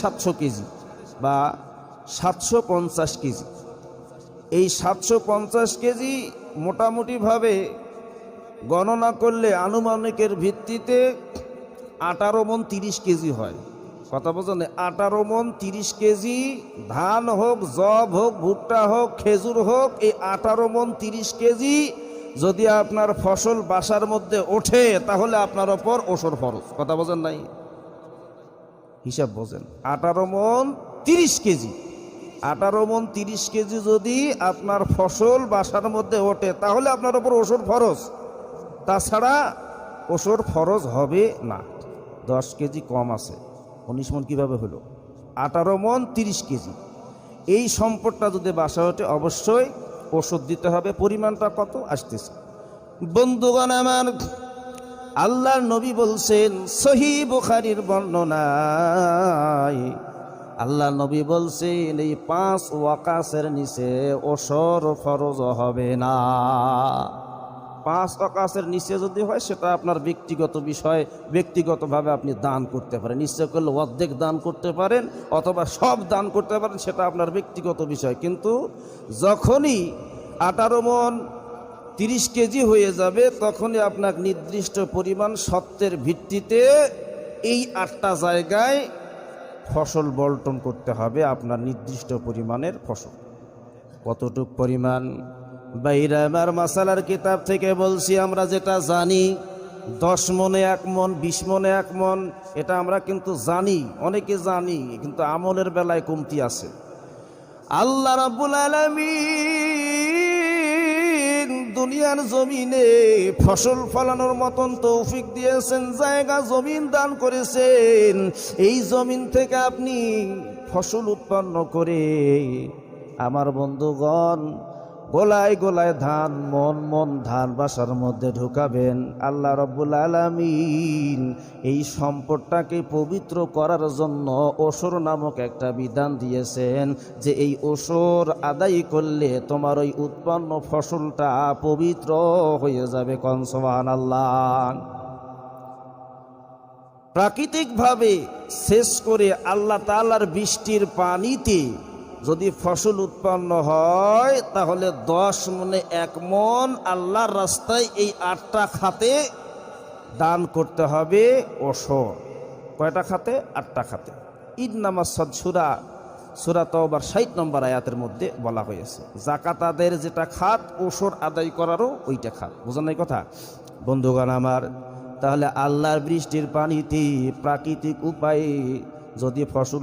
700 KG বা 750 KG. এই 750 KG মোটামুটিভাবে গণনা করলে আনুমানিকের ভিত্তিতে 18 মণ 30 কেজি হয়। কথা বোঝেন? 18 মণ 30 কেজি ধান হোক, জব হোক, ভুট্টা হোক, খেজুর হোক, এই 18 মণ 30 কেজি যদি আপনার ফসল বাসার মধ্যে ওঠে তাহলে আপনার ওপর ওসর ফরজ। কথা বোঝেন নাই? হিসাব বোঝেন। 18 মণ 30 কেজি, 18 মণ 30 কেজি যদি আপনার ফসল বাসার মধ্যে ওঠে তাহলে আপনার ওপর ওসর ফরজ, তাছাড়া ওসর ফরজ হবে না। 10 কেজি কম আছে, 19 মণ কীভাবে হলো? 18 মণ 30 কেজি। এই সম্পদটা যদি বাসায় ওঠে অবশ্যই ওষুধ দিতে হবে। পরিমাণটা কত আসতেছে বন্ধুগণ আমার, আল্লাহর নবী বলছেন সহিহ বুখারীর বর্ণনায়, আল্লাহ নবী বলছেন এই 5 ওয়াকাসের নিচে ওসর ফরজ হবে না। 5 ওয়াকাসের নিচে যদি হয় সেটা আপনার ব্যক্তিগত বিষয়, ব্যক্তিগতভাবে আপনি দান করতে পারেন। ইচ্ছে করলে অর্ধেক দান করতে পারেন অথবা সব দান করতে পারেন, সেটা আপনার ব্যক্তিগত বিষয়। কিন্তু যখনই 18 মণ 30 কেজি হয়ে যাবে তখনই আপনাকে নির্দিষ্ট পরিমাণ সত্যের ভিত্তিতে এই 8টা জায়গায় ফসল বন্টন করতে হবে, আপনার নির্দিষ্ট পরিমাণের ফসল। কতটুক পরিমাণ? বাইরে আমার মাসালার কিতাব থেকে বলছি, আমরা যেটা জানি 10 মণে 1 মণ, 20 মণে 1 মণ, এটা আমরা কিন্তু জানি, অনেকে জানি, কিন্তু আমলের বেলায় কমতি আছে। আল্লাহ রাব্বুল আলামিন দুনিয়ার জমিনে ফসল ফলানোর মতন তৌফিক দিয়েছেন, জায়গা জমিন দান করেছেন। এই জমিন থেকে আপনি ফসল উৎপন্ন করে আমার বন্ধুগণ গোলায় গোলায় ধান, মন মন ধান বাসার মধ্যে ঢুকাবেন। আল্লাহ রাব্বুল আলামিন এই সম্পদটাকে পবিত্র করার জন্য ওসর নামক একটা বিধান দিয়েছেন, যে এই ওসর আদায় করলে তোমার ওই উৎপন্ন ফসলটা পবিত্র হয়ে যাবে। কোন সুবহানাল্লাহ। প্রাকৃতিকভাবে শেষ করে আল্লাহ তাআলার বৃষ্টির পানিতে যদি ফসল উৎপন্ন হয় তাহলে 10 মণে 1 মণ আল্লাহর রাস্তায় এই 8টা খাতে দান করতে হবে ওসর। কয়টা খাতে? 8টা খাতে। ইন্নামাস সাদসুরা সূরা তাওবার 60 নম্বর আয়াতের মধ্যে বলা হয়েছে যাকাতাদের যেটা খাত ওসর আদায় করারও ওইটা খাত। বুঝেন নাই কথা বন্ধুগণ আমার? তাহলে আল্লাহর বৃষ্টির পানিতে প্রাকৃতিক উপায়ে যদি ফসল